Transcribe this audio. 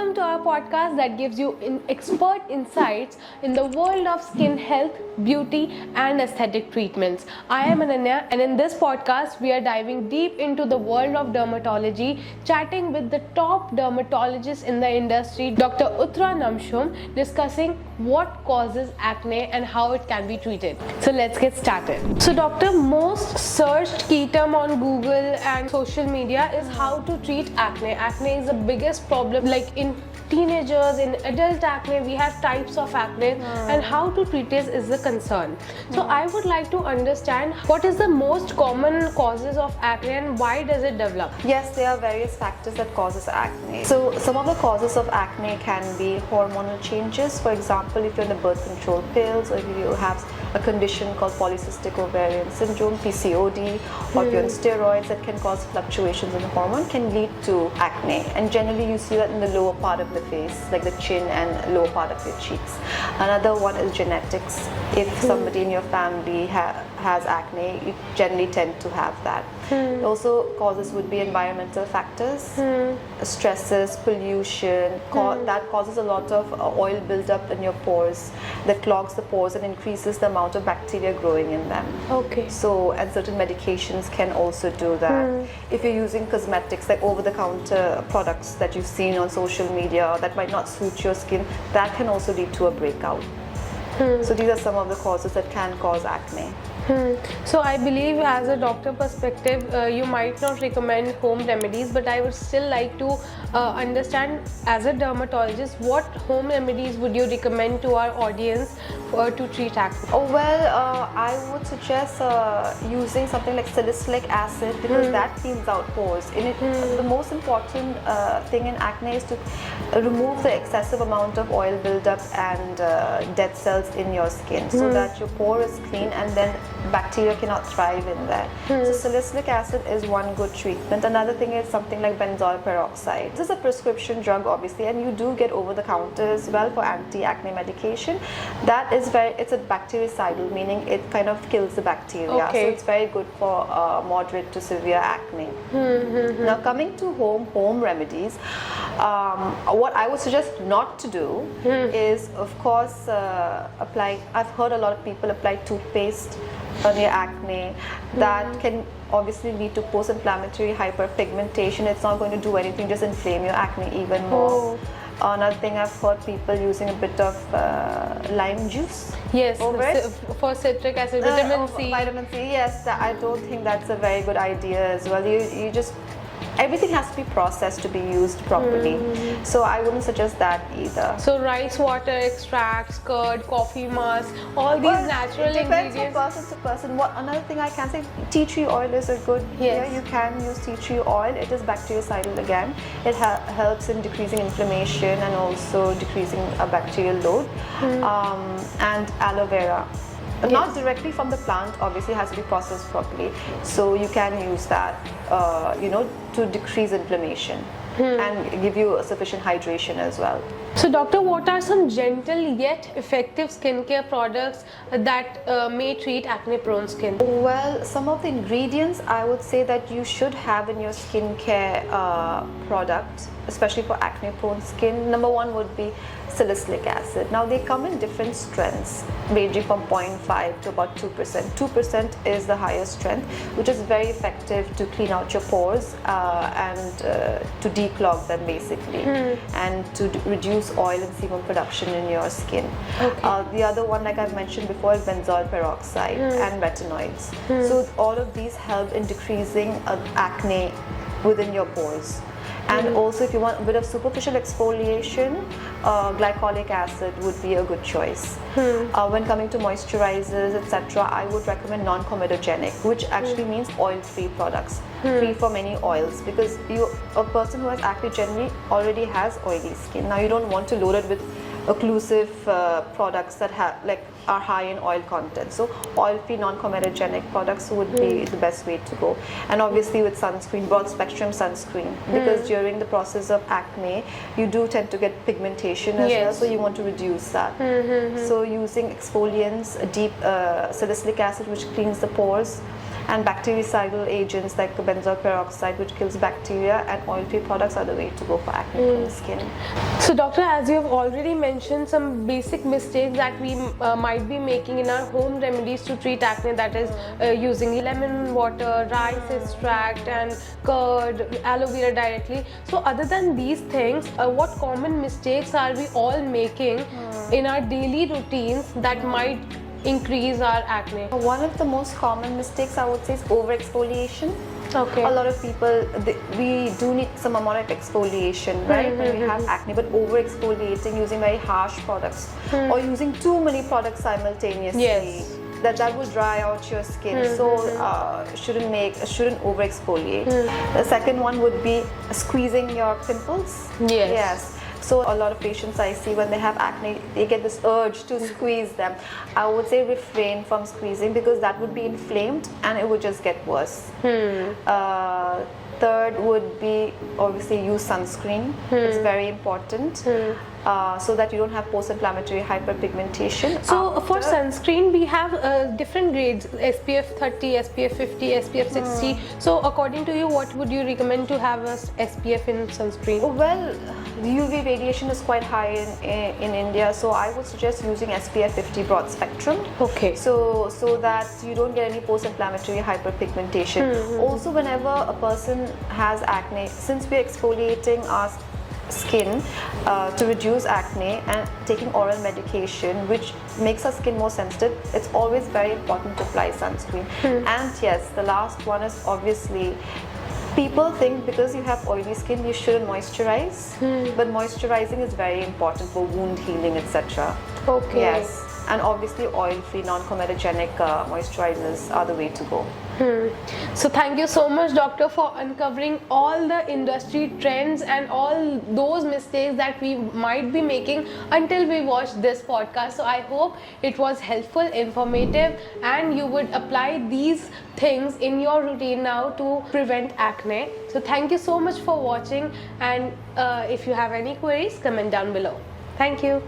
welcome to our podcast that gives you expert insights in the world of skin health, beauty and aesthetic treatments. I am Ananya, and in this podcast we are diving deep into the world of dermatology, chatting with the top dermatologist in the industry, Dr. Uktra Namshum, discussing what causes acne and how it can be treated. So let's get started. So doctor, most searched key term on Google and social media is how to treat acne. Acne is the biggest problem, like in teenagers, in adult acne, we have types of acne and how to treat it is the concern. So I would like to understand what is the most common causes of acne and why does it develop? Yes, there are various factors that causes acne. So some of the causes of acne can be hormonal changes. For example, if you're on the birth control pills, or if you have a condition called polycystic ovarian syndrome, PCOD, or if you're on steroids, that can cause fluctuations in the hormone, can lead to acne. And generally you see that in the lower part of the face, like the chin and lower part of your cheeks. Another one is genetics. If somebody in your family has acne, you generally tend to have that. Also, causes would be environmental factors, stresses, pollution, that causes a lot of oil buildup in your pores, that clogs the pores and increases the amount of bacteria growing in them. Okay. So, and certain medications can also do that. If you're using cosmetics like over-the-counter products that you've seen on social media that might not suit your skin, that can also lead to a breakout. So these are some of the causes that can cause acne. So I believe as a doctor perspective, you might not recommend home remedies, but I would still like to understand as a dermatologist, what home remedies would you recommend to our audience to treat acne? I would suggest using something like Salicylic Acid, because that cleans out pores. The most important thing in acne is to remove the excessive amount of oil buildup and dead cells in your skin, so that your pore is clean and then bacteria cannot thrive in there. So Salicylic Acid is one good treatment. Another thing is something like Benzoyl Peroxide. This is a prescription drug obviously, and you do get over the counter as well for anti-acne medication. That is it's a bactericidal, meaning it kind of kills the bacteria. Okay. So it's very good for moderate to severe acne. Now coming to home remedies, what I would suggest not to do is, of course, I've heard a lot of people apply toothpaste on your acne. That can obviously lead to post-inflammatory hyperpigmentation. It's not going to do anything, just inflame your acne even more. Another thing, I've heard people using a bit of lime juice. Yes, over it. for citric acid, vitamin C. Vitamin C, yes. I don't think that's a very good idea as well. You just, everything has to be processed to be used properly. So I wouldn't suggest that either. So rice water extracts, curd, coffee mask, all these natural it depends ingredients. from person to person. Another thing I can say, tea tree oil is a good. Yes. Yeah, you can use tea tree oil. It is bactericidal again. It helps in decreasing inflammation and also decreasing a bacterial load. And aloe vera. Yes. Not directly from the plant, obviously it has to be processed properly. So you can use that, to decrease inflammation and give you a sufficient hydration as well. So doctor, what are some gentle yet effective skincare products that may treat acne-prone skin? Well, some of the ingredients I would say that you should have in your skincare product, especially for acne-prone skin. Number one would be salicylic acid. Now they come in different strengths, ranging from 0.5 to about 2%. 2% is the highest strength, which is very effective to clean out your pores and to declog them basically, and to reduce oil and sebum production in your skin. Okay. The other one, like I've mentioned before, is benzoyl peroxide and retinoids. So all of these help in decreasing acne within your pores. And also, if you want a bit of superficial exfoliation, glycolic acid would be a good choice. When coming to moisturizers, etc., I would recommend non-comedogenic, which actually means oil-free products, free from any oils, because a person who has acne generally already has oily skin. Now you don't want to load it with occlusive products that are high in oil content. So oil-free, non-comedogenic products would be the best way to go. And obviously with sunscreen, broad spectrum sunscreen, because during the process of acne you do tend to get pigmentation as well, so you want to reduce that. So using exfoliants, deep salicylic acid, which cleans the pores, and bactericidal agents like benzoyl peroxide, which kills bacteria, and oil-free products are the way to go for acne-prone skin. So doctor, as you have already mentioned some basic mistakes that we might be making in our home remedies to treat acne, that is using lemon water, rice extract and curd, aloe vera directly. So other than these things, what common mistakes are we all making in our daily routines that might increase our acne? One of the most common mistakes I would say is over-exfoliation. Okay. A lot of people, we do need some amount of exfoliation, right, when we have acne, but over-exfoliating, using very harsh products or using too many products simultaneously. Yes. That will dry out your skin, so shouldn't over exfoliate. The second one would be squeezing your pimples. Yes. So a lot of patients I see, when they have acne, they get this urge to squeeze them. I would say refrain from squeezing, because that would be inflamed and it would just get worse. Third would be obviously use sunscreen. It's very important, so that you don't have post-inflammatory hyperpigmentation. So for sunscreen we have different grades, SPF 30, SPF 50, SPF 60. So according to you, what would you recommend to have as SPF in sunscreen? Well, the UV radiation is quite high in India, so I would suggest using SPF 50 broad spectrum. Okay. So that you don't get any post-inflammatory hyperpigmentation. Also, whenever a person has acne, since we're exfoliating our skin to reduce acne and taking oral medication which makes our skin more sensitive, it's always very important to apply sunscreen. And yes, the last one is obviously, people think because you have oily skin you shouldn't moisturize, but moisturizing is very important for wound healing, etc. Okay. Yes. And obviously oil-free, non-comedogenic moisturizers are the way to go. So thank you so much, doctor, for uncovering all the industry trends and all those mistakes that we might be making until we watch this podcast. So I hope it was helpful, informative, and you would apply these things in your routine now to prevent acne. So thank you so much for watching, and if you have any queries, comment down below. Thank you.